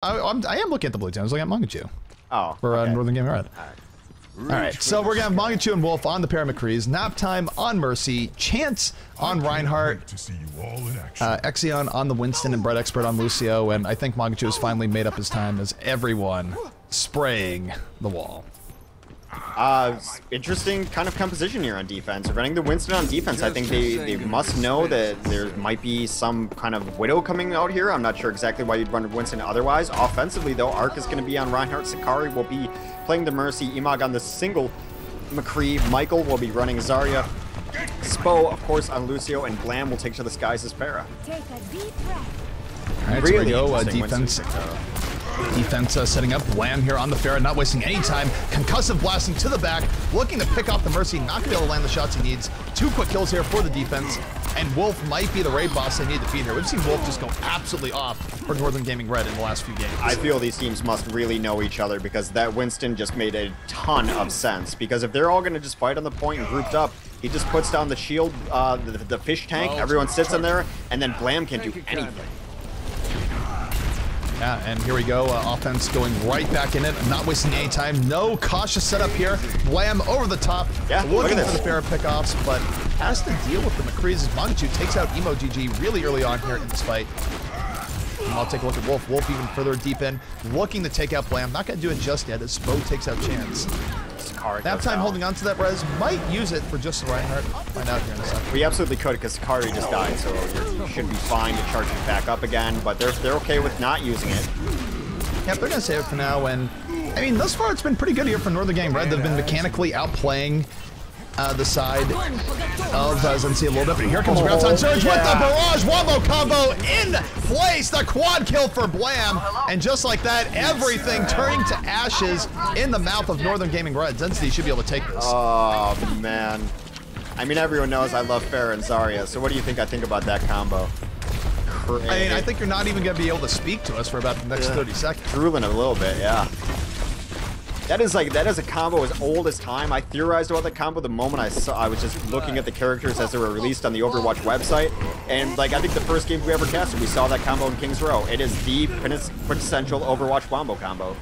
I am looking at the blue team. I was looking at Mangachu. Oh. For okay. Northern Gaming Red. Alright, so we're gonna have Mangachu and Wolf on the pair of McCrees, Nap Time on Mercy, Chance on Reinhardt, Exion on the Winston, and Bread Expert on Lucio, and I think Mangachu has finally made up his time as everyone spraying the wall. Interesting kind of composition here on defense. Running the Winston on defense, I think they must know that there might be some kind of Widow coming out here. I'm not sure exactly why you'd run Winston otherwise. Offensively, though, Arc is going to be on Reinhardt. Sakari will be playing the Mercy. Emog on the single McCree. Michael will be running Zarya. Spo, of course, on Lucio, and Blam will take to the skies as Para. Take a deep breath. Alright, Really so we go, interesting defense. Winston. Defense setting up. Blam here on the Pharah, not wasting any time. Concussive blasting to the back, looking to pick off the Mercy, not going to be able to land the shots he needs. 2 quick kills here for the defense, and Wolf might be the raid boss they need to defeat here. We've seen Wolf just go absolutely off for Northern Gaming Red in the last few games. I feel these teams must really know each other, because that Winston just made a ton of sense. Because if they're all going to just fight on the point and grouped up, he just puts down the shield, the fish tank, everyone sits in there, and then Blam can't do anything. Yeah, and here we go. Offense going right back in it. Not wasting any time. No cautious setup here. Blam over the top. Yeah, looking for the Pharah pickoffs, but has to deal with the McCrees as Mangachu takes out Emo GG really early on here in this fight. And I'll take a look at Wolf. Wolf even further deep in, looking to take out Blam. Not going to do it just yet as Spo takes out Chance. That time holding on to that res, might use it for just Reinhardt. Find out here in a second. We absolutely could, because Sakari just died, so you should be fine to charge it back up again, but they're okay with not using it. Yep, they're gonna save it for now, and I mean, thus far it's been pretty good here for Northern Gaming Red. They've been mechanically outplaying the side of Xensity a little bit, but here comes Graviton Surge with the Barrage Wombo combo in place, the quad kill for Blam, and just like that, everything turning to ashes in the mouth of Northern Gaming Red. Xensity should be able to take this. Oh, man. I mean, everyone knows I love Pharah and Zarya, so what do you think I think about that combo? I mean, I think you're not even going to be able to speak to us for about the next 30 seconds. Drooling a little bit, yeah. That is a combo as old as time. I theorized about that combo the moment I was just looking at the characters as they were released on the Overwatch website, and like I think the first game we ever casted, we saw that combo in King's Row. It is the quintessential Overwatch wombo combo.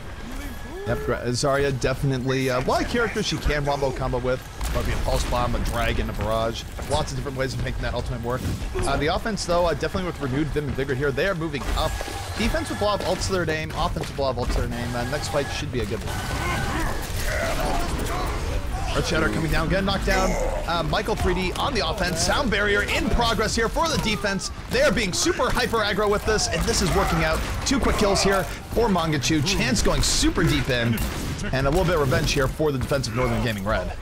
Yep, Zarya definitely a lot of characters she can wombo combo with. Whether it be a pulse bomb, a dragon, a barrage. Lots of different ways of making that ultimate work. The offense, though, definitely with renewed vim and vigor here. They are moving up. Defense with a lot of ults to their name. Offense with a lot of ults to their name. Next fight should be a good one. Earth Shatter coming down, getting knocked down. Michael 3D on the offense. Sound barrier in progress here for the defense. They are being super hyper aggro with this, and this is working out. 2 quick kills here for Mangachu. Chance going super deep in, and a little bit of revenge here for the defensive Northern Gaming Red.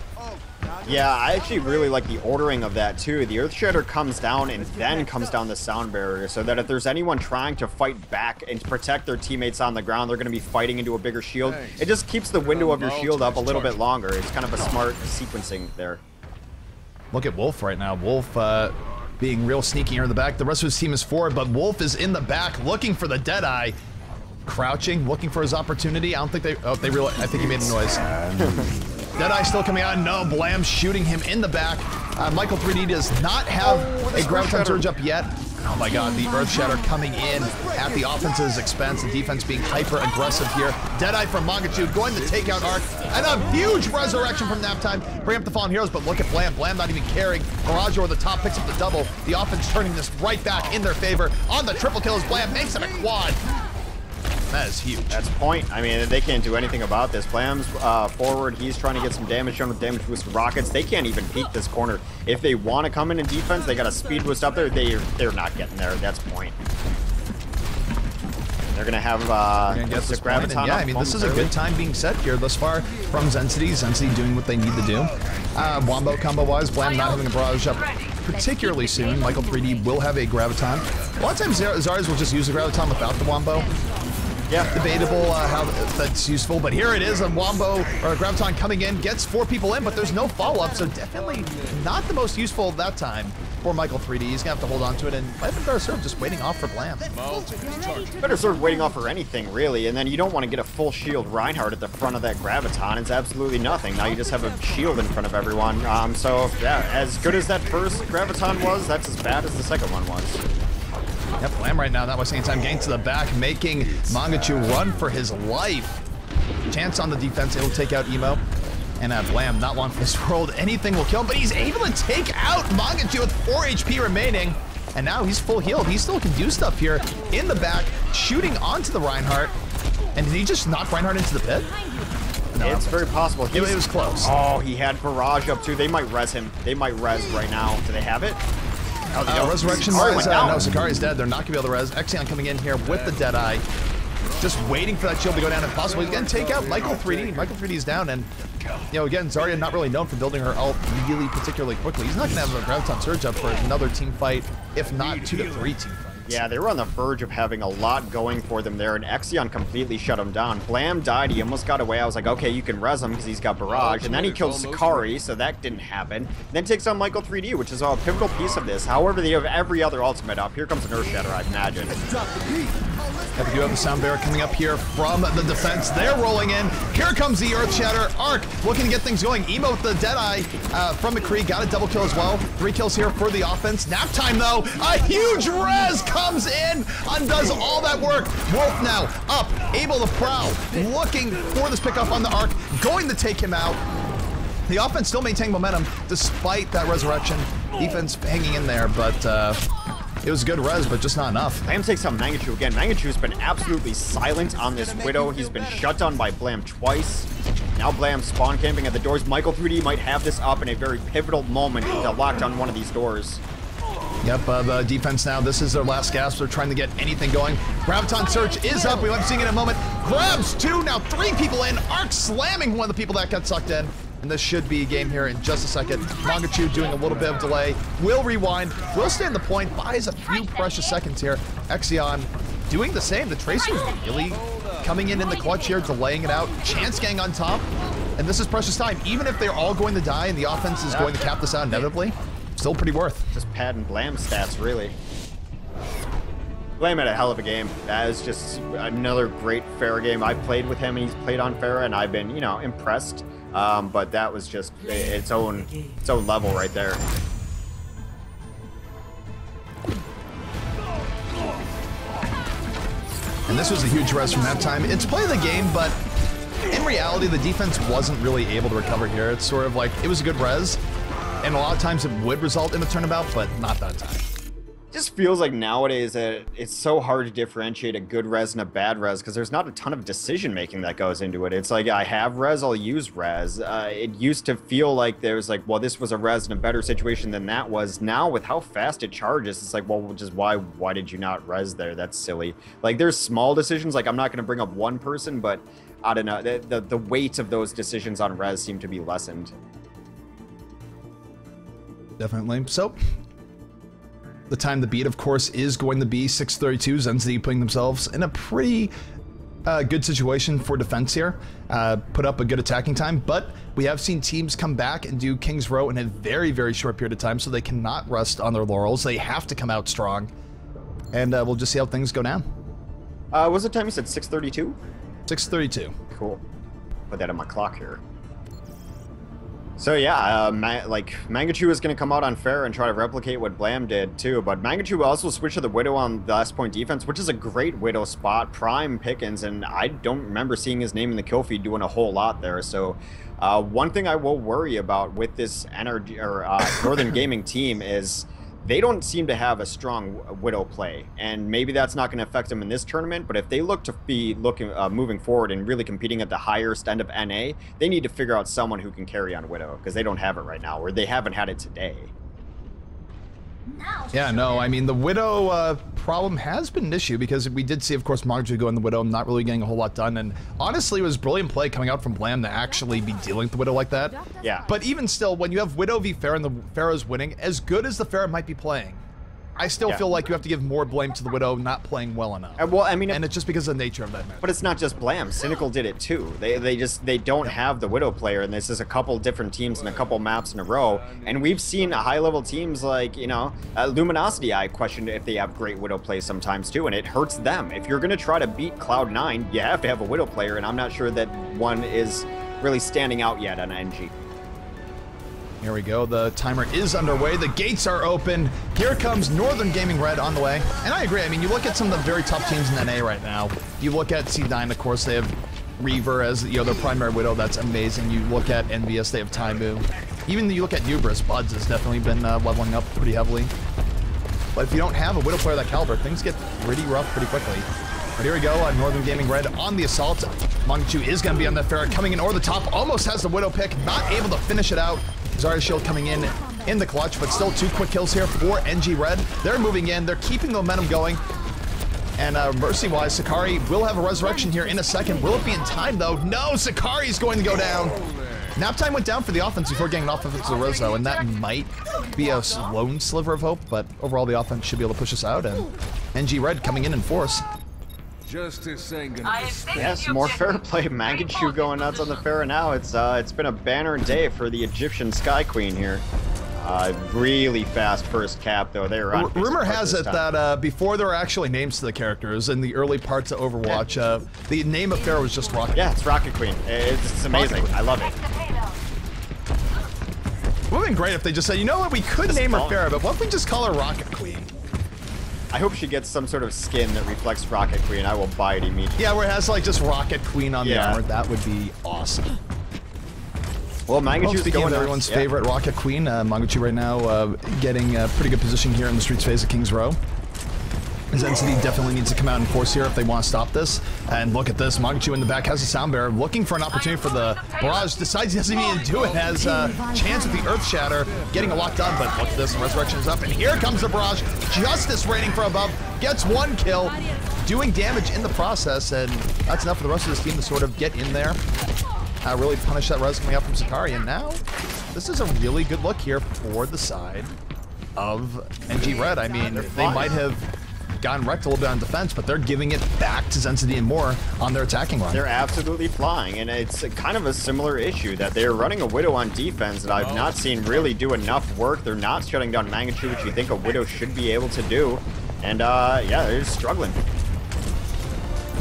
Yeah, I actually really like the ordering of that too. The Earth Shatter comes down and then comes down the sound barrier, so that if there's anyone trying to fight back and protect their teammates on the ground, they're going to be fighting into a bigger shield. It just keeps the window of your shield up a little bit longer. It's kind of a smart sequencing there. Look at Wolf right now. Wolf being real sneaky here in the back. The rest of his team is forward, but Wolf is in the back looking for the Deadeye. Crouching, looking for his opportunity. I don't think they... Oh, they really... I think he made a noise. Deadeye still coming out. No, Blam shooting him in the back. Michael 3D does not have a Graviton Surge up yet. Oh my god, the Earth Shatter coming in at the offense's expense. The defense being hyper aggressive here. Deadeye from Mangachu going to take out Arc. And a huge resurrection from Nap Time. Bring up the Fallen Heroes, but look at Blam. Blam not even caring. Mirage over the top picks up the double. The offense turning this right back in their favor. On the triple kills, Blam makes it a quad. That is huge. That's point. I mean, they can't do anything about this. Blam's forward. He's trying to get some damage done with damage boost rockets. They can't even peek this corner. If they want to come in defense, they got a speed boost up there. They're not getting there. That's point. They're gonna have the Graviton. Yeah, I mean, this is a good time being set here thus far from Xensity. Xensity doing what they need to do. Wombo combo wise, Blam not having a barrage up particularly soon. Michael 3D will have a Graviton. A lot of times Zarya's will just use the Graviton without the Wombo. Yeah, debatable how that's useful, but here it is, a Wombo or a Graviton coming in, gets 4 people in, but there's no follow-up, so definitely not the most useful that time for Michael 3D. He's gonna have to hold on to it, and might have been better served just waiting off for Blam. Better served waiting off for anything, really, and then you don't want to get a full shield Reinhardt at the front of that Graviton. It's absolutely nothing. Now you just have a shield in front of everyone. So, yeah, as good as that first Graviton was, that's as bad as the second one was. Yep, Blam right now, not wasting any time, getting to the back, making Mangachu run for his life. Chance on the defense, able to take out Emo. And Blam, not long for this world, anything will kill him, but he's able to take out Mangachu with 4 HP remaining. And now he's full healed. He still can do stuff here in the back, shooting onto the Reinhardt. And did he just knock Reinhardt into the pit? No, it's very possible. It was close. Oh, he had Barrage up too. They might res him. They might res right now. Do they have it? Resurrection wise, no, Sakari's dead. They're not going to be able to res. Exion coming in here with the Deadeye. Just waiting for that shield to go down if possible. He's going to take out Michael 3D. Michael 3D is down, and, you know, again, Zarya not really known for building her ult really particularly quickly. He's not going to have a Graviton Surge up for another team fight, if not 2 to 3 team fights. Yeah, they were on the verge of having a lot going for them there, and Exion completely shut him down. Blam died, he almost got away. I was like, okay, you can res him because he's got Barrage, and then he kills Sakari, so that didn't happen. Then takes on Michael 3D, which is a pivotal piece of this. However, they have every other ultimate up. Here comes an Earth Shatter, I imagine. We do have the Sound Barrier coming up here from the defense. They're rolling in. Here comes the Earth Shatter. Arc looking to get things going. Emo with the Deadeye from McCree. Got a double kill as well. 3 kills here for the offense. Nap time, though. A huge res comes in. Undoes all that work. Wolf now up. Able to prowl. Looking for this pickup on the Arc. Going to take him out. The offense still maintaining momentum despite that resurrection. Defense hanging in there, but... it was a good res, but just not enough. Blam takes on Mangachu again. Mangachu's been absolutely silent on this Widow. He's been shut down by Blam twice. Now Blam spawn camping at the doors. Michael 3D might have this up in a very pivotal moment to lock down one of these doors. Yep, the defense now, this is their last gasp. They're trying to get anything going. Graviton Search is up. We might be seeing it in a moment. Grabs 2, now 3 people in. Arc slamming one of the people that got sucked in. And this should be a game here in just a second. Mangachu doing a little bit of delay. Will rewind. Will stay on the point. Buys a few precious seconds here. Exion doing the same. The Tracer's really coming in the clutch here, delaying it out. Chance Gang on top. And this is precious time. Even if they're all going to die and the offense is going to cap this out inevitably, still pretty worth. Just padding Blam's stats, really. Blam had a hell of a game. That is just another great Pharah game. I played with him and he's played on Pharah, and I've been, you know, impressed. But that was just its own level right there. And this was a huge res from that time. It's play of the game, but in reality, the defense wasn't really able to recover here. It's sort of like, it was a good res, and a lot of times it would result in a turnabout, but not that time. It just feels like nowadays that it's so hard to differentiate a good res and a bad res because there's not a ton of decision making that goes into it. It's like, I have res, I'll use res. It used to feel like there was like, well, this was a res in a better situation than that was. Now with how fast it charges, it's like, well, just why did you not res there? That's silly. Like, there's small decisions, like I'm not going to bring up one person, but I don't know, the weight of those decisions on res seem to be lessened. Definitely. So the time to beat, of course, is going to be 6:32. Xensity putting themselves in a pretty good situation for defense here. Put up a good attacking time, but we have seen teams come back and do King's Row in a very, very short period of time, so they cannot rest on their laurels. They have to come out strong, and we'll just see how things go down. What was the time you said? 6:32? 6:32. Cool. Put that on my clock here. So yeah, like Mangachu is going to come out on Pharah and try to replicate what Blam did too, but Mangachu also switched to the Widow on the last point defense, which is a great Widow spot, prime pickings, and I don't remember seeing his name in the kill feed doing a whole lot there. So one thing I will worry about with this energy or Northern Gaming team is they don't seem to have a strong Widow play, and maybe that's not going to affect them in this tournament, but if they look to be moving forward and really competing at the highest end of NA, they need to figure out someone who can carry on Widow, because they don't have it right now, or they haven't had it today. Yeah, no, I mean, the Widow problem has been an issue because we did see, of course, Mangachu go in the Widow, not really getting a whole lot done, and honestly, it was brilliant play coming out from Blam to actually be dealing with the Widow like that. Yeah. But even still, when you have Widow v Pharah and the Pharah's winning, as good as the Pharah might be playing, I still feel like you have to give more blame to the Widow not playing well enough. Well, I mean, and it's just because of the nature of that match. But it's not just Blam. Cynical did it too. They don't have the Widow player, and this is a couple different teams and a couple maps in a row. And we've seen high-level teams like, you know, Luminosity. I questioned if they have great Widow play sometimes too, and it hurts them. If you're going to try to beat Cloud9, you have to have a Widow player, and I'm not sure that one is really standing out yet on NG. Here we go. The timer is underway. The gates are open. Here comes Northern Gaming Red on the way. And I agree. I mean, you look at some of the very top teams in NA right now. You look at C9, of course, they have Reaver as their primary Widow. That's amazing. You look at Envious, they have Taimu. Even you look at Hubris, Buds has definitely been leveling up pretty heavily. But if you don't have a Widow player that caliber, things get pretty rough pretty quickly. But here we go, Northern Gaming Red on the assault. Mangachu is going to be on that Pharah, coming in over the top, almost has the Widow pick, not able to finish it out. Zarya Shield coming in the clutch, but still 2 quick kills here for NG Red. They're moving in, they're keeping the momentum going. And mercy-wise, Sakari will have a resurrection here in a second. Will it be in time, though? No, Sakari's going to go down. Nap time went down for the offense before getting off of the Rizzo, and that might be a lone sliver of hope, but overall the offense should be able to push us out, and NG Red coming in force. Yes, more fair play. Mangachu going nuts on the Pharah now. It's been a banner day for the Egyptian Sky Queen here. Really fast first cap, though. They were on. Rumor has it that before there were actually names to the characters in the early parts of Overwatch, the name of Pharah was just Rocket. Yeah, it's Rocket Queen. It's amazing. I love it. It would have been great if they just said, you know what, we could name her Pharah, but what if we just call her Rocket Queen? I hope she gets some sort of skin that reflects Rocket Queen. I will buy it immediately. Yeah, where it has like just Rocket Queen on the armor. That would be awesome. Well, Mangachu's speaking of everyone's favorite Rocket Queen, Mangachu right now getting a pretty good position here in the streets phase of King's Row. Xensity definitely needs to come out in force here if they want to stop this. And look at this, Mangachu in the back has a sound bearer, looking for an opportunity for the barrage, decides he doesn't need to do it, has a chance with the Earth Shatter, getting a lot done, but look at this, Resurrection is up, and here comes the barrage, Justice raining from above, gets 1 kill, doing damage in the process, and that's enough for the rest of this team to sort of get in there, really punish that res coming out from Sakari, and now, this is a really good look here for the side of NG Red. I mean, they might have gotten wrecked a little bit on defense, but they're giving it back to Xensity and more on their attacking line. They're absolutely flying, and it's kind of a similar issue that they're running a Widow on defense that I've not seen really do enough work. They're not shutting down Mangachu, which you think a Widow should be able to do, and yeah, they're just struggling.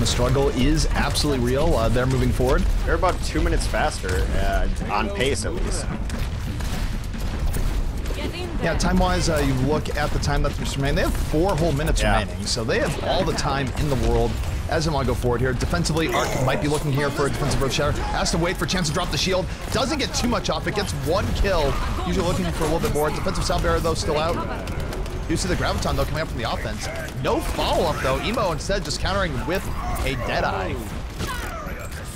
The struggle is absolutely real. They're moving forward. They're about 2 minutes faster, on pace at least. Yeah, time-wise, you look at the time that's remaining. They have 4 whole minutes remaining, so they have all the time in the world as they want to go forward here. Defensively, Arc might be looking here for a defensive Earth Shatter. Has to wait for a chance to drop the shield. Doesn't get too much off. It gets 1 kill. Usually looking for a little bit more. Defensive Sound Bearer, though, still out. You see the Graviton, though, coming up from the offense. No follow-up, though. Emo instead just countering with a Deadeye.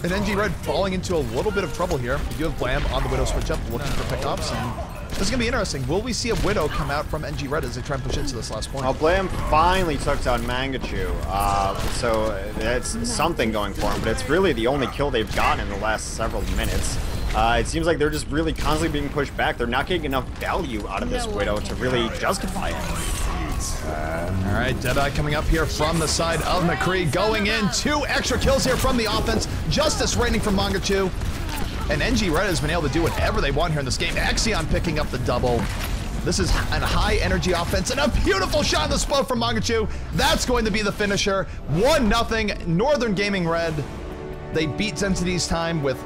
And NG Red falling into a little bit of trouble here. You do have Blam on the Widow switch up, looking for pickups. And this is going to be interesting. Will we see a Widow come out from NG Red as they try and push into this last point? Well, Blam finally took down Mangachu, so it's something going for him, but it's really the only kill they've gotten in the last several minutes. It seems like they're just really constantly being pushed back. They're not getting enough value out of this Widow to really justify it. All right, Deadeye coming up here from the side of McCree, going in. 2 extra kills here from the offense. Justice raining from Mangachu. And NG Red has been able to do whatever they want here in this game. Exion picking up the double. This is a high-energy offense, and a beautiful shot in the spot from Mangachu. That's going to be the finisher. 1-0, Northern Gaming Red. They beat Xensity's time with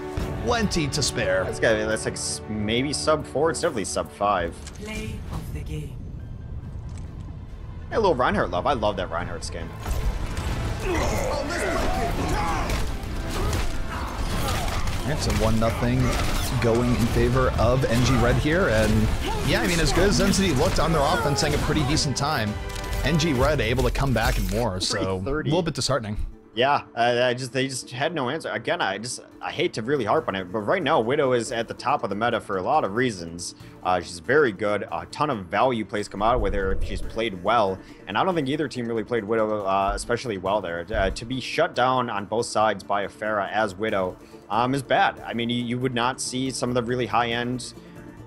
plenty to spare. That's like maybe sub 4. It's definitely sub 5. Play of the game. Hey, a little Reinhardt love. I love that Reinhardt skin. It's a 1-0 going in favor of NG Red here, and yeah, I mean, as good as Xensity looked on their offense, having a pretty decent time, NG Red able to come back and more, so a little bit disheartening. Yeah, they just had no answer. Again, I hate to really harp on it, but right now Widow is at the top of the meta for a lot of reasons. She's very good. A ton of value plays come out with her if she's played well, and I don't think either team really played Widow especially well there. To be shut down on both sides by a Pharah as Widow is bad. I mean, you would not see some of the really high-end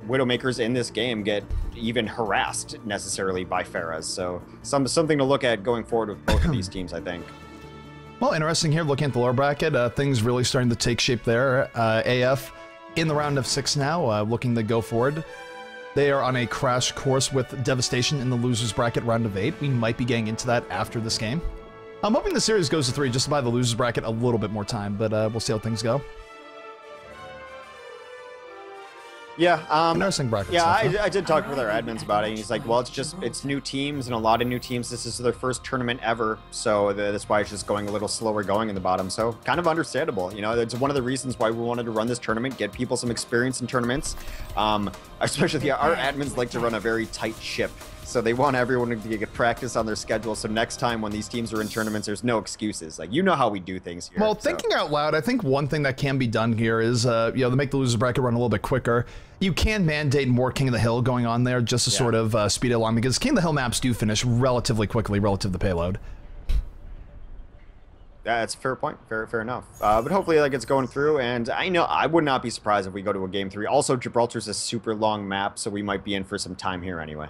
Widowmakers in this game get even harassed necessarily by Pharahs. So something to look at going forward with both of these teams, I think. Well, interesting here, looking at the lower bracket, things really starting to take shape there. AF in the round of 6 now, looking to go forward. They are on a crash course with Devastation in the losers bracket round of 8. We might be getting into that after this game. I'm hoping the series goes to 3 just to buy the losers bracket a little bit more time, but we'll see how things go. Yeah, Interesting bracket yeah, stuff, huh? I did talk with our admins about it, and he's like, well, it's new teams, and a lot of new teams, this is their first tournament ever, so that's why it's just going a little slower going in the bottom, so kind of understandable, you know, it's one of the reasons why we wanted to run this tournament, get people some experience in tournaments, especially our admins like to run a very tight ship, so they want everyone to get practice on their schedule, so next time when these teams are in tournaments, there's no excuses, like, you know how we do things here. Well, thinking out loud, I think one thing that can be done here is, you know, to make the loser bracket run a little bit quicker, you can mandate more King of the Hill going on there just to sort of speed it along, because King of the Hill maps do finish relatively quickly relative to the payload. That's a fair point. Fair enough. But hopefully that gets going through, and I know I would not be surprised if we go to a game 3. Also, Gibraltar's a super long map, so we might be in for some time here anyway.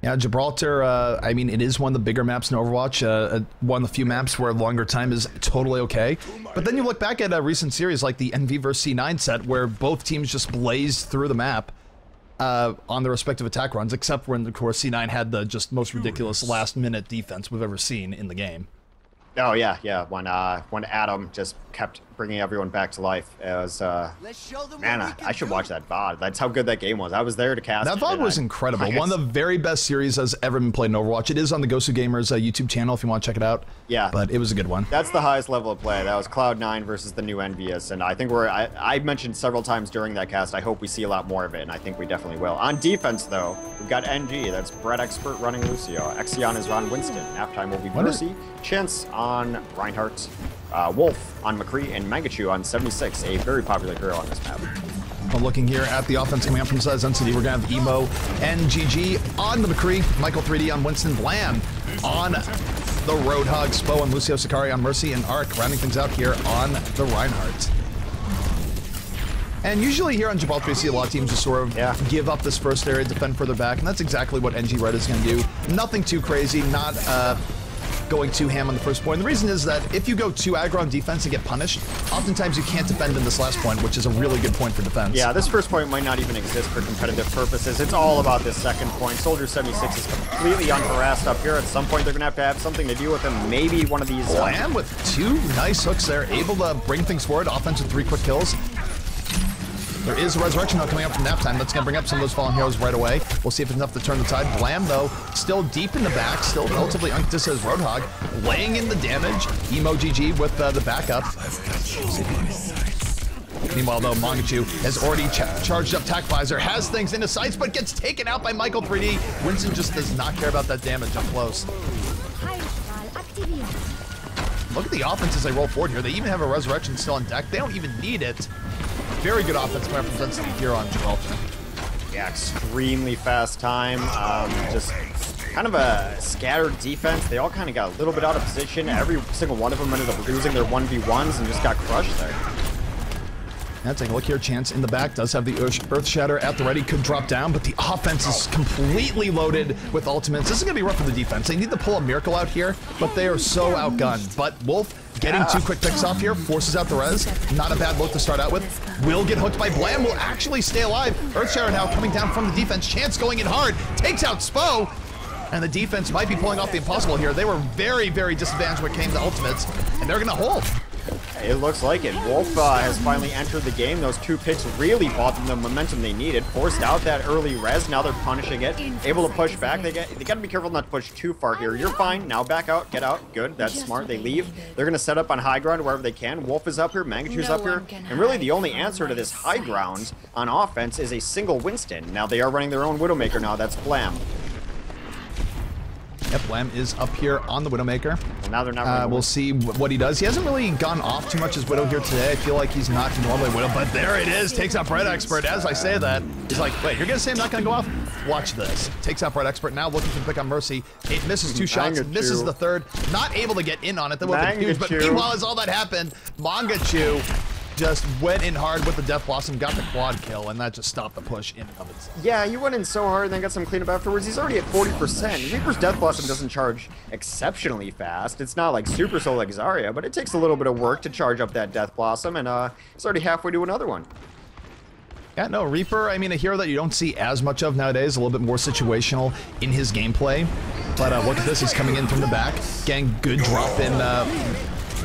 Yeah, Gibraltar, I mean, it is one of the bigger maps in Overwatch, one of the few maps where longer time is totally okay. But then you look back at a recent series like the NV vs C9 set, where both teams just blazed through the map on their respective attack runs, except when, of course, C9 had the just most ridiculous last-minute defense we've ever seen in the game. Oh, yeah, when Adam just kept bringing everyone back to life. It was, man, I should watch that VOD. That's how good that game was. I was there to cast that VOD was incredible. One of the very best series that's ever been played in Overwatch. It is on the GosuGamers YouTube channel if you want to check it out. Yeah. But it was a good one. That's the highest level of play. That was Cloud9 versus the new Envious, and I think I mentioned several times during that cast, I hope we see a lot more of it, and I think we definitely will. On defense, though, we've got NG. That's Brett Expert running Lucio. Exion is on Winston. Halftime will be Mercy. Chance on Reinhardt. Wolf on McCree, and Mangachu on 76, a very popular hero on this map. Well, looking here at the offense coming up from Xensity, we're going to have Emo and GG on the McCree, Michael 3D on Winston, Blam on the Roadhog, Spo and Lucio Sakari on Mercy, and Arc rounding things out here on the Reinhardt. And usually here on Gibraltar, you see a lot of teams just sort of give up this first area, defend further back, and that's exactly what NG Red is going to do. Nothing too crazy, not going too ham on the first point. And the reason is that if you go too aggro on defense and get punished, oftentimes you can't defend in this last point, which is a really good point for defense. Yeah, this first point might not even exist for competitive purposes. It's all about this second point. Soldier 76 is completely unharassed up here. At some point, they're going to have something to deal with him. Maybe one of these... Blam with 2 nice hooks there, able to bring things forward. Offense with 3 quick kills. There is a Resurrection Hill coming up from nap time. That's going to bring up some of those fallen heroes right away. We'll see if it's enough to turn the tide. Blam, though, still deep in the back, still relatively uncontested as Roadhog, laying in the damage. Emo GG with the backup. Meanwhile, though, Mangachu has already charged up Tac Visor, has things into sights, but gets taken out by Michael 3D. Winston just does not care about that damage up close. Look at the offense as they roll forward here. They even have a Resurrection still on deck. They don't even need it. Very good offense by Xensity here on Gibraltar. Yeah, extremely fast time. Just kind of a scattered defense. They all kind of got a little bit out of position. Every single one of them ended up losing their 1v1s and just got crushed there. Now take a look here. Chance in the back does have the Earth Shatter at the ready. Could drop down, but the offense is completely loaded with ultimates. This is going to be rough for the defense. They need to pull a miracle out here, but they are so outgunned. But Wolf getting 2 quick picks off here, forces out the res. Not a bad look to start out with. Will get hooked by Blam, will actually stay alive. Earth Shatter now coming down from the defense. Chance going in hard, takes out Spo. And the defense might be pulling off the impossible here. They were very, very disadvantaged when it came to ultimates, and they're going to hold. It looks like it. Wolf has finally entered the game. Those 2 picks really bought them the momentum they needed. Forced out that early res. Now they're punishing it. Able to push back. They got to be careful not to push too far here. You're fine. Now back out. Get out. Good. That's smart. They leave. They're going to set up on high ground wherever they can. Wolf is up here. Mangachu's up here. And really the only answer to this high ground on offense is a single Winston. Now they are running their own Widowmaker now. That's Blam. Yep, Blam is up here on the Widowmaker. Well, now they're not we'll see what he does. He hasn't really gone off too much as Widow here today. I feel like he's not normally Widow, but there it is. Takes out Brett Expert. As I say that, he's like, wait, you're going to say I'm not going to go off? Watch this. Takes out Brett Expert. Now looking for the pick on Mercy. It misses 2 shots. Misses the 3rd. Not able to get in on it. That would have been huge. But meanwhile, as all that happened, Mangachu just went in hard with the Death Blossom, got the quad kill, and that just stopped the push in and of itself. Yeah, he went in so hard and then got some cleanup afterwards. He's already at 40%. Reaper's Death Blossom doesn't charge exceptionally fast. It's not like Super Soul like Zarya, but it takes a little bit of work to charge up that Death Blossom, and it's already halfway to another one. Yeah, no, Reaper, I mean, a hero that you don't see as much of nowadays, a little bit more situational in his gameplay. But look at this, he's coming in from the back, getting good drop in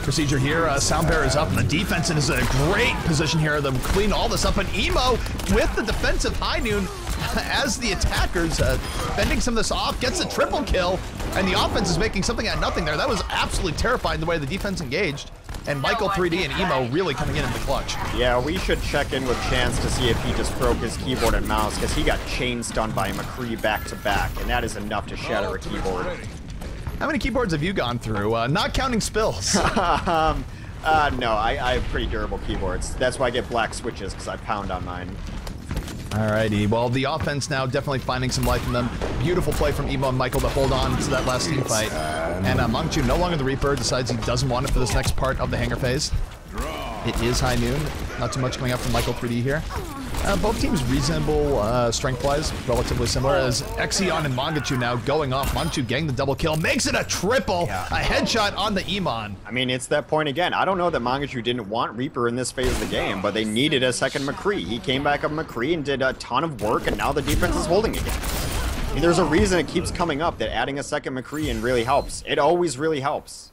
procedure here. Sound Bearer is up, and the defense is in a great position here to clean all this up. And Emo with the defensive high noon as the attackers fending some of this off, gets a triple kill, and the offense is making something out of nothing there. That was absolutely terrifying the way the defense engaged. And Michael 3D and Emo really coming in the clutch. Yeah, we should check in with Chance to see if he just broke his keyboard and mouse, because he got chain stunned by McCree back to back, and that is enough to shatter a keyboard. How many keyboards have you gone through? Not counting spills. No, I have pretty durable keyboards. That's why I get black switches, because I pound on mine. Alrighty, well, the offense now definitely finding some life in them. Beautiful play from Emo and Michael to hold on to that last team fight. And Mangchu, no longer the Reaper, decides he doesn't want it for this next part of the hangar phase. It is high noon. Not too much coming up from Michael 3D here. Both teams reasonable strength-wise, relatively similar, as Xeon and Mangachu now going off. Mangachu getting the double kill, makes it a triple, a headshot on the Emon. I mean, it's that point again. I don't know that Mangachu didn't want Reaper in this phase of the game, but they needed a second McCree. He came back up McCree and did a ton of work, and now the defense is holding again. I mean, there's a reason it keeps coming up that adding a second McCree in really helps. It always really helps.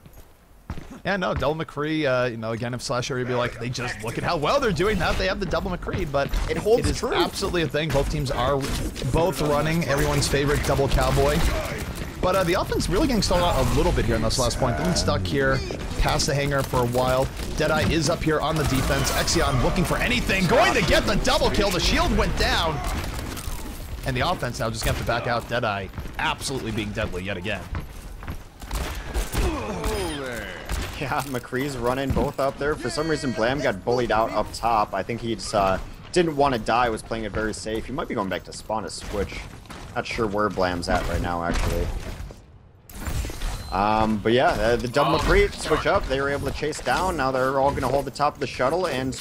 Yeah, no, double McCree, you know, again, if Slasher would be like, they just look at how well they're doing now they have the double McCree, but it holds is true. Absolutely a thing. Both teams are both running everyone's favorite double cowboy. But the offense really getting stalled out a little bit here in this last point. Getting stuck here, past the hangar for a while. Deadeye is up here on the defense. Xeon looking for anything, going to get the double kill. The shield went down. And the offense now just going to have to back out. Deadeye absolutely being deadly yet again. Yeah, McCree's running both up there. For some reason, Blam got bullied out up top. I think he just didn't want to die, was playing it very safe. He might be going back to spawn a switch. Not sure where Blam's at right now, actually. But yeah, the double McCree switch up. They were able to chase down. Now they're all going to hold the top of the shuttle. And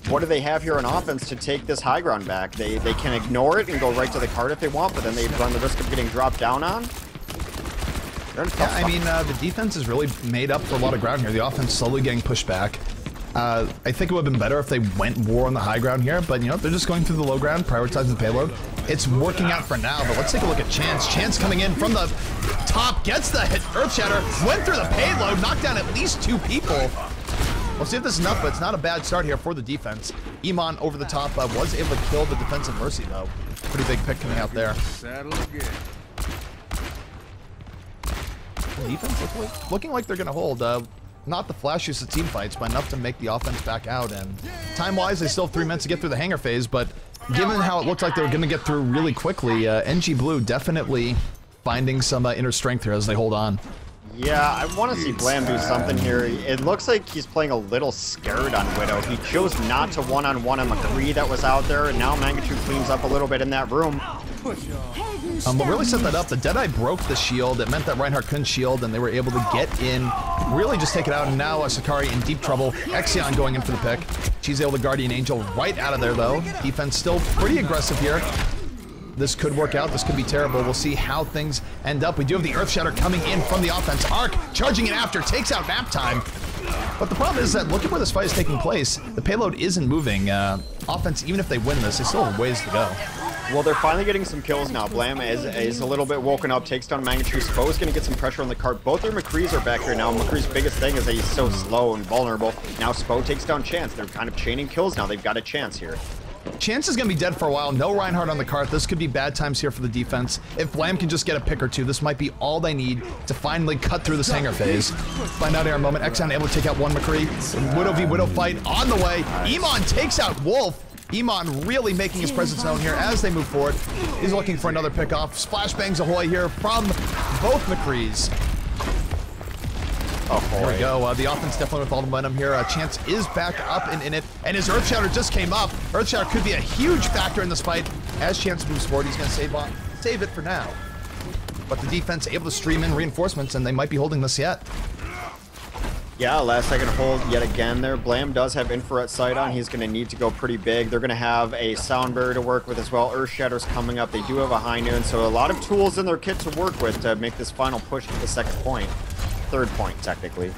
what do they have here on offense to take this high ground back? They can ignore it and go right to the cart if they want, but then they run the risk of getting dropped down on. Yeah, I mean, the defense is really made up for a lot of ground here. The offense slowly getting pushed back. I think it would have been better if they went more on the high ground here, but you know, they're just going through the low ground, prioritizing the payload. It's working out for now, but let's take a look at Chance. Chance coming in from the top, gets the hit, Earth Shatter, went through the payload, knocked down at least 2 people. We'll see if this is enough, but it's not a bad start here for the defense. Iman over the top was able to kill the defensive Mercy, though. Pretty big pick coming out there. Defense looking like they're going to hold. Not the flashiest of team fights, but enough to make the offense back out. And time-wise, they still have 3 minutes to get through the hangar phase, but given how it looked like they were going to get through really quickly, NG Blue definitely finding some inner strength here as they hold on. Yeah, I want to see Blam do something here. It looks like he's playing a little scared on Widow. He chose not to one-on-one on McCree that was out there, and now Mangachu cleans up a little bit in that room. What really set that up, the Deadeye broke the shield. It meant that Reinhardt couldn't shield, and they were able to get in, really just take it out, and now Sakari in deep trouble. Xeon going in for the pick. She's able to Guardian Angel right out of there, though. Defense still pretty aggressive here. This could work out. This could be terrible. We'll see how things end up. We do have the Earth Shatter coming in from the offense. Arc charging it after, takes out Nap Time. But the problem is that look at where this fight is taking place. The payload isn't moving. Offense, even if they win this, they still have ways to go. Well, they're finally getting some kills now. Blam is a little bit woken up, takes down Mangachu. Spo's going to get some pressure on the cart. Both their McCrees are back here now. McCree's biggest thing is that he's so slow and vulnerable. Now Spo takes down Chance. They're kind of chaining kills now. They've got a chance here. Chance is going to be dead for a while. No Reinhardt on the cart. This could be bad times here for the defense. If Blam can just get a pick or two, this might be all they need to finally cut through this hangar phase. Find out here in a moment. Xeon able to take out one McCree. Widow v Widow fight on the way. Iman takes out Wolf. Iman really making his presence known here as they move forward. He's looking for another pick-off. Splash bangs ahoy here from both McCrees. Oh, there we go. The offense definitely with all the momentum here. Chance is back up and in it, and his Earth Shatter just came up. Earth Shatter could be a huge factor in this fight. As Chance moves forward, he's going to save it for now. But the defense able to stream in reinforcements, and they might be holding this yet. Yeah, last second hold yet again there. Blam does have infrared sight on. He's going to need to go pretty big. They're going to have a sound barrier to work with as well. Earth Shatter's coming up. They do have a high noon, so a lot of tools in their kit to work with to make this final push to the second point. Third point, technically.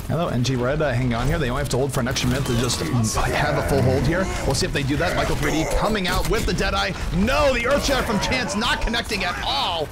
Hello, NG Red, hang on here. They only have to hold for an extra minute to just have a full hold here. We'll see if they do that. Michael 3D coming out with the Deadeye. No, the Earth Shatter from Chance not connecting at all.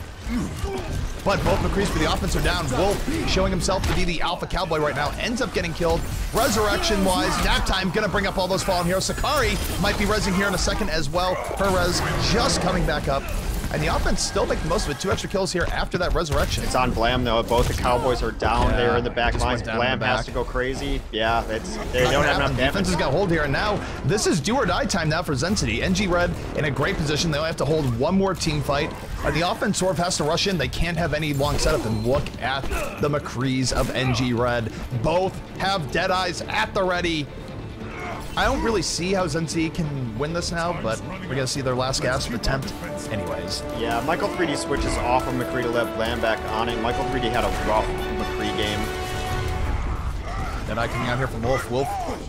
but both McCrees for the offense are down. Wolf showing himself to be the alpha cowboy right now, ends up getting killed. Resurrection-wise, Naptime gonna bring up all those fallen heroes. Sakari might be rezzing here in a second as well. Her res just coming back up. And the offense still making most of it. 2 extra kills here after that resurrection. It's on Blam though. Both the Cowboys are down there in the back lines. Blam has to go crazy. Yeah, they don't have enough damage. Defense has got hold here, and now this is do or die time now for Xensity. NG Red in a great position. They only have to hold one more team fight. And the offense sort of has to rush in. They can't have any long setup. And look at the McCrees of NG Red. Both have Deadeyes at the ready. I don't really see how Xensity can win this now, but we're going to see their last gasp attempt anyways. Yeah, Michael 3D switches off of McCree to let Blam back on it. Michael 3D had a rough McCree game. Deadeye coming out here from Wolf. Wolf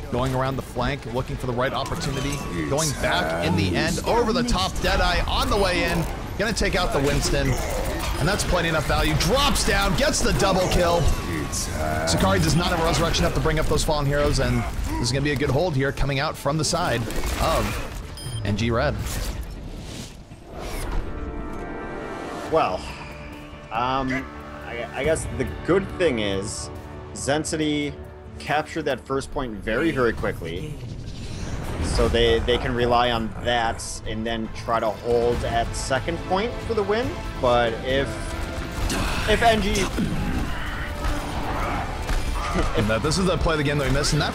going around the flank, looking for the right opportunity. Going back in the end, over the top. Deadeye on the way in. Going to take out the Winston. And that's plenty enough value. Drops down, gets the double kill. Sakari does not have a resurrection up to bring up those fallen heroes, and this is going to be a good hold here coming out from the side of NG Red. Well, I guess the good thing is Xensity captured that first point very, very quickly. So they can rely on that and then try to hold at second point for the win. But if NG... This is the play of the game that we missed, and that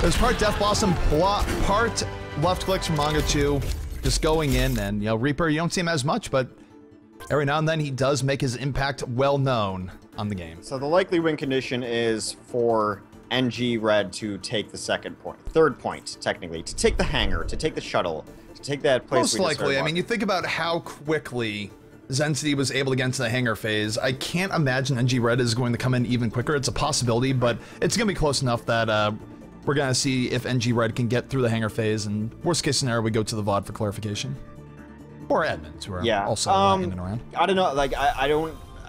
there's part Death Blossom, part left clicks from Mangachu, just going in, and you know, Reaper, you don't see him as much, but every now and then he does make his impact well known on the game. So the likely win condition is for NG Red to take the third point, technically, to take the hangar, to take the shuttle, to take that place. Most likely. I mean, you think about how quickly Xensity was able to get into the hangar phase. I can't imagine NG Red is going to come in even quicker. It's a possibility, but it's going to be close enough that we're going to see if NG Red can get through the hangar phase, and worst case scenario, we go to the VOD for clarification. Or admins, who are also in and around. I don't know, like,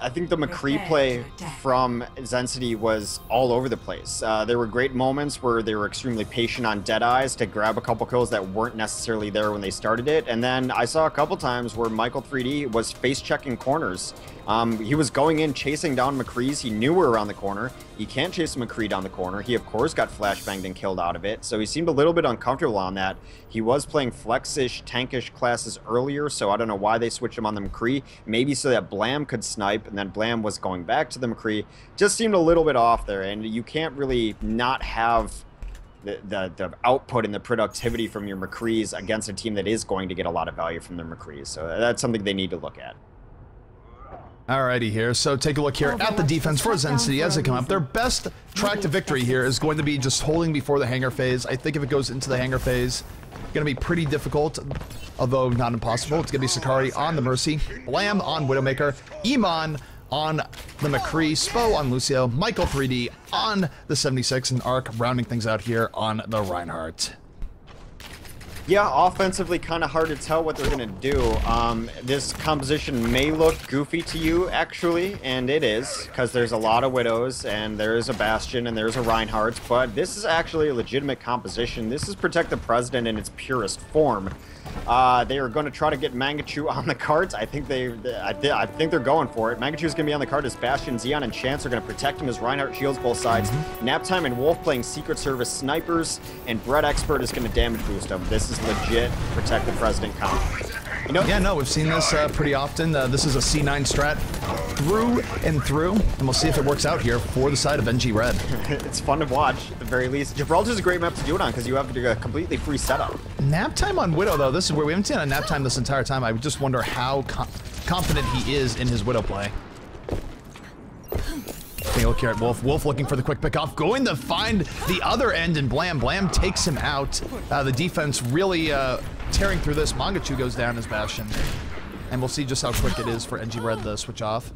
I think the McCree play from Xensity was all over the place. There were great moments where they were extremely patient on Deadeyes to grab a couple kills that weren't necessarily there when they started it. And then I saw a couple times where Michael 3D was face-checking corners. He was going in, chasing down McCree's. He knew we were around the corner. He can't chase McCree down the corner. He, of course, got flashbanged and killed out of it. So he seemed a little bit uncomfortable on that. He was playing flex-ish, tankish classes earlier, so I don't know why they switched him on the McCree. Maybe so that Blam could snipe, and then Blam was going back to the McCree. Just seemed a little bit off there, and you can't really not have the output and the productivity from your McCrees against a team that is going to get a lot of value from their McCrees. So that's something they need to look at. Alrighty here, so take a look here at the defense for Xensity as they come up. Their best track to victory here is going to be just holding before the hangar phase. I think if it goes into the hangar phase, it's going to be pretty difficult, although not impossible. It's going to be Sakari on the Mercy, Blam on Widowmaker, Iman on the McCree, Spo on Lucio, Michael 3D on the 76, and Arc rounding things out here on the Reinhardt. Yeah, offensively kind of hard to tell what they're going to do. This composition may look goofy to you, actually, and it is, because there's a lot of Widows, and there's a Bastion, and there's a Reinhardt, but this is actually a legitimate composition. This is Protect the President in its purest form. They are going to try to get Mangachu on the cards. I think they're going for it. Mangachu is going to be on the card as Bastion, Xeon, and Chance are going to protect him as Reinhardt shields both sides. Naptime and Wolf playing Secret Service snipers, and Brett Expert is going to damage boost him. This is legit Protect the President comp. You know, yeah, no, we've seen this pretty often. This is a C9 strat through and through, and we'll see if it works out here for the side of NG Red. It's fun to watch, at the very least. Gibraltar's a great map to do it on because you have to do a completely free setup. Naptime on Widow, though, this is where we haven't seen a Naptime this entire time. I just wonder how confident he is in his Widow play. Take a look here at Wolf. Wolf looking for the quick pick off, going to find the other end, and Blam. Blam takes him out. The defense really tearing through this. Mangachu goes down as Bastion. And we'll see just how quick it is for NG Red to switch off.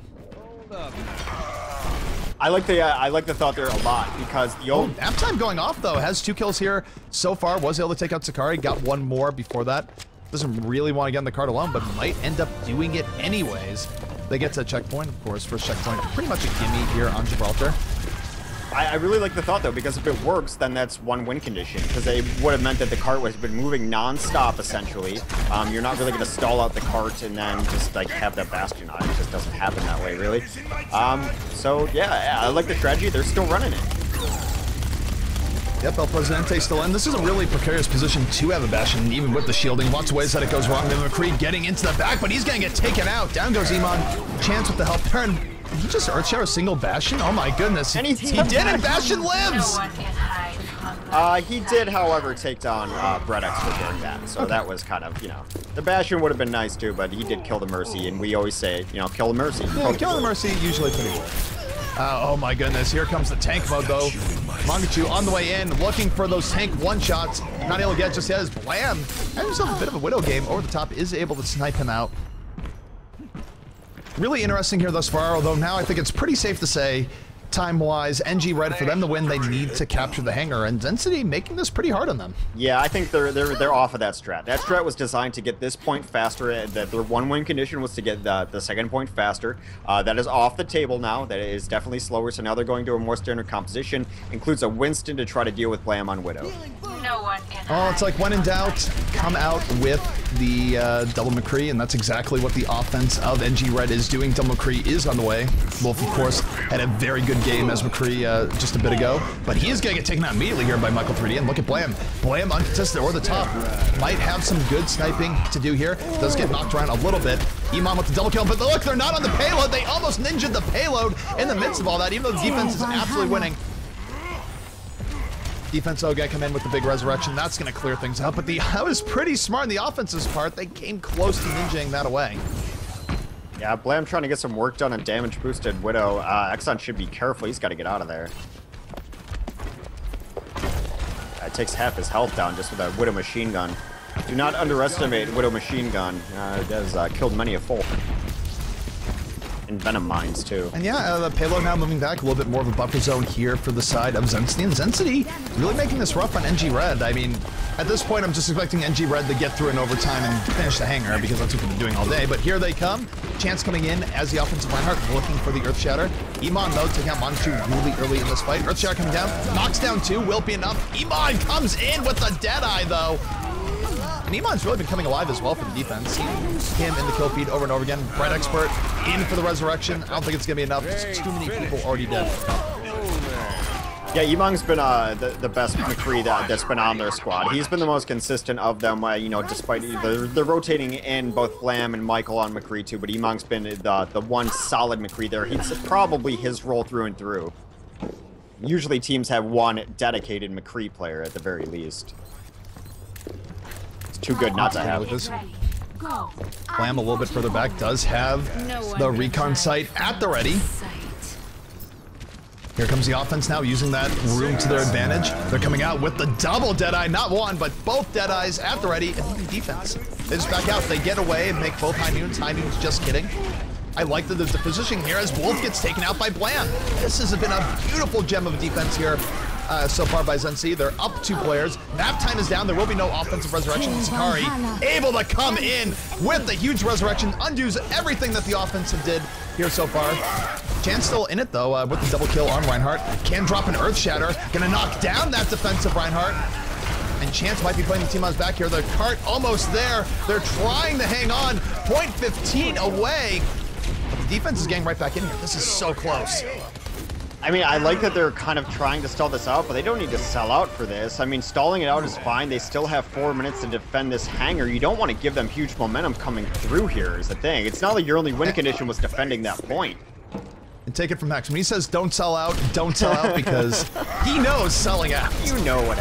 I like the thought there a lot because the old Naptime going off though, has 2 kills here so far, was able to take out Sakari, got 1 more before that. Doesn't really want to get on the card alone, but might end up doing it anyways. They get to a checkpoint, of course, first checkpoint, pretty much a gimme here on Gibraltar. I really like the thought, though, because if it works, then that's one win condition, because it would have meant that the cart would have been moving non-stop, essentially. You're not really going to stall out the cart and then just, like, have that Bastion on. It just doesn't happen that way, really. So, yeah, I like the strategy. They're still running it. Yep, El Presidente still in. This is a really precarious position to have a Bastion, even with the shielding. Lots of ways that it goes wrong. Then McCree getting into the back, but he's going to get taken out. Down goes Iman. Chance with the help there, and he just Earthshadow a single Bastion? Oh my goodness. And he did, and Bastion lives! He did, however, take down Bredex for doing that. So that was kind of, you know, the Bastion would have been nice too, but he did kill the Mercy, and we always say, you know, kill the Mercy. Yeah, kill the Mercy, usually pretty well. Oh my goodness, here comes the tank mode though. Mangachu on the way in, looking for those tank one-shots. Not able to get just yet as Blam has himself a bit of a Widow game. Over the top, is able to snipe him out. Really interesting here thus far, although now I think it's pretty safe to say, time-wise, NG Red, for them to win, they need to capture the hangar, and Xensity making this pretty hard on them. Yeah, I think they're off of that strat. That strat was designed to get this point faster. That their one-win condition was to get the second point faster. That is off the table now. That is definitely slower, so now they're going to a more standard composition. Includes a Winston to try to deal with Blam on Widow. Oh, it's like when in doubt, come out with the double McCree, and that's exactly what the offense of NG Red is doing. Double McCree is on the way. Wolf, of course, had a very good game as McCree just a bit ago, but he is going to get taken out immediately here by Michael 3D, and look at Blam. Blam uncontested over the top. Might have some good sniping to do here. Does get knocked around a little bit. Iman with the double kill, but look, they're not on the payload. They almost ninja'd the payload in the midst of all that, even though the defense is absolutely winning. Defense, though, got to come in with the big resurrection. That's going to clear things up, but that was pretty smart in the offense's part. They came close to ninjaing that away. Yeah, Blam trying to get some work done on damage-boosted Widow. Exxon should be careful. He's got to get out of there. It takes half his health down just with a Widow machine gun. Do not underestimate Widow machine gun. It has killed many a foe. And Venom mines, too. And yeah, the payload now moving back, a little bit more of a buffer zone here for the side of Xensity. And Xensity really making this rough on NG Red. I mean, at this point, I'm just expecting NG Red to get through in overtime and finish the hangar, because that's what they've been doing all day. But here they come. Chance coming in as the offensive Reinhardt, looking for the Earth Shatter. Iman, though, taking out Manchu really early in this fight. Earth Shatter coming down, knocks down two, will be enough. Iman comes in with the Deadeye, though. And Iman's really been coming alive as well for the defense. Him in the kill feed over and over again. Bright Expert in for the resurrection. I don't think it's going to be enough. There's too many people already dead. Yeah, Iman's been the best McCree that's been on their squad. He's been the most consistent of them, you know, despite they're rotating in both Blam and Michael on McCree too, but Iman's been the one solid McCree there. He's probably his role through and through. Usually teams have one dedicated McCree player at the very least. It's too good not to have. Blam a little bit further back does have the recon sight at the ready. Here comes the offense now, using that room to their advantage. They're coming out with the double Deadeye, not one, but both Deadeyes at the ready, and the defense. They just back out, they get away and make both high noons. High noons just kidding. I like the positioning here as Wolf gets taken out by Blam. This has been a beautiful gem of defense here so far by Xensity. They're up 2 players. Nap time is down. There will be no offensive resurrection. Sakari able to come in with the huge resurrection, undoes everything that the offensive did here so far. Chance still in it, though, with the double kill on Reinhardt. Can drop an Earth Shatter. Gonna knock down that defensive Reinhardt. And Chance might be playing the team on his back here. The cart almost there. They're trying to hang on. Point 15 away. But the defense is getting right back in here. This is so close. I mean, I like that they're kind of trying to stall this out, but they don't need to sell out for this. I mean, stalling it out is fine. They still have 4 minutes to defend this hangar. You don't want to give them huge momentum coming through here is the thing. It's not like your only win condition was defending that point. And take it from Max. When he says don't sell out because he knows selling out. You know what?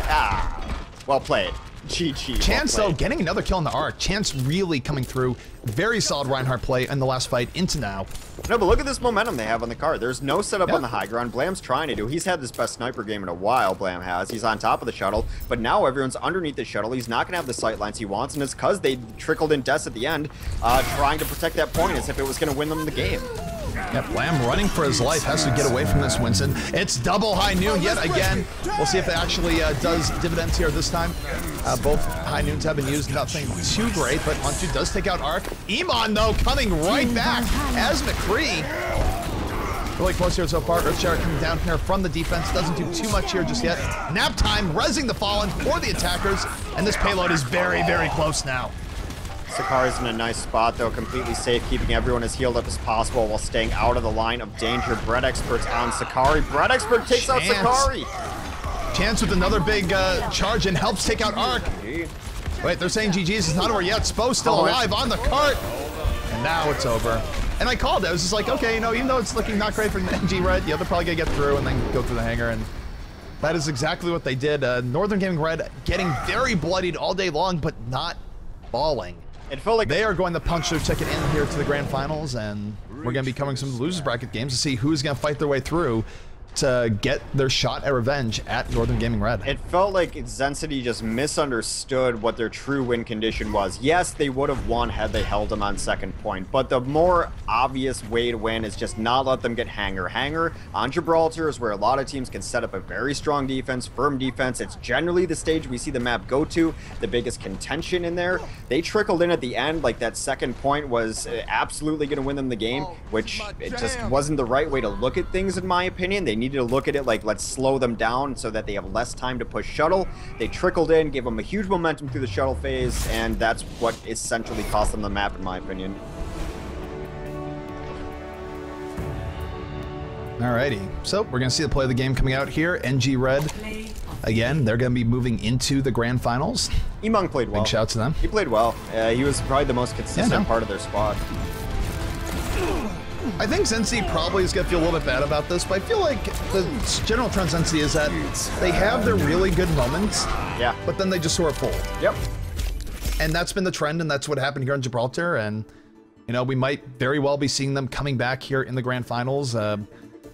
Well played. GG. Chance, though, getting another kill in the arc. Chance really coming through. Very solid Reinhardt play in the last fight into now. No, but look at this momentum they have on the card. There's no setup on the high ground. Blam's trying to do. He's had this best sniper game in a while, Blam has. He's on top of the shuttle, but now everyone's underneath the shuttle. He's not going to have the sight lines he wants, and it's because they trickled in deaths at the end, trying to protect that point as if it was going to win them the game. Yeah, Blam running for his life, has to get away from this Winston. It's double high noon yet again. We'll see if it actually does dividends here this time. Both high noons have been used, nothing too great, but Manchu does take out Arc. Iman, though, coming right back as McCree. Really close here so far. Earthshaker coming down here from the defense. Doesn't do too much here just yet. Nap time, rezzing the Fallen for the attackers. And this payload is very, very close now. Sakari's in a nice spot, though, completely safe, keeping everyone as healed up as possible while staying out of the line of danger. Bread Expert's on Sakari. Bread Expert takes out Sakari. Chance with another big charge and helps take out Arc. Wait, they're saying GG's. It's not over yet. Spo still alive on the cart. And now it's over. And I called it. I was just like, okay, you know, even though it's looking not great for NG Red, yeah, they're probably going to get through and then go through the hangar. And that is exactly what they did. Northern Gaming Red getting very bloodied all day long, but not falling. It felt like they are going to punch their ticket in here to the grand finals, and we're going to be covering some losers bracket games to see who's going to fight their way through to get their shot at revenge at Northern Gaming Red. It felt like Xensity just misunderstood what their true win condition was. Yes, they would have won had they held them on second point, but the more obvious way to win is just not let them get hangar. Hangar on Gibraltar is where a lot of teams can set up a very strong defense, firm defense. It's generally the stage we see the map go to, the biggest contention in there. They trickled in at the end, like that second point was absolutely going to win them the game, which it just wasn't the right way to look at things, in my opinion. They needed to look at it like, let's slow them down so that they have less time to push shuttle. They trickled in, gave them a huge momentum through the shuttle phase, and that's what essentially cost them the map, in my opinion. Alrighty, so we're going to see the play of the game coming out here. NG Red, again, they're going to be moving into the grand finals. Emong played well. Big shout to them. He played well. He was probably the most consistent part of their squad. I think Xensity probably is going to feel a little bit bad about this, but I feel like the general trend Xensity is that they have their really good moments, but then they just sort of fold. Yep. And that's been the trend, and that's what happened here in Gibraltar, and, you know, we might very well be seeing them coming back here in the grand finals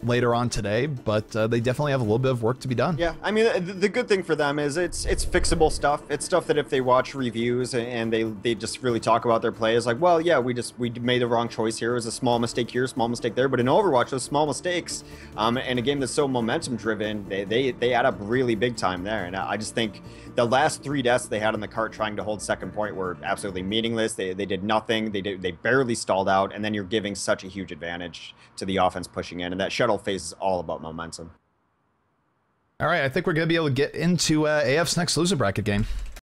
later on today, but they definitely have a little bit of work to be done. Yeah, I mean, the good thing for them is it's fixable stuff. It's stuff that if they watch reviews and they just really talk about their play, it's like, well, yeah, we made the wrong choice here. It was a small mistake here, small mistake there. But in Overwatch, those small mistakes, and a game that's so momentum driven, they add up really big time there. And I just think the last 3 deaths they had on the cart trying to hold second point were absolutely meaningless. They did nothing. They barely stalled out, and then you're giving such a huge advantage to the offense pushing in, and that shuttle phase is all about momentum. All right, I think we're going to be able to get into AF's next loser bracket game.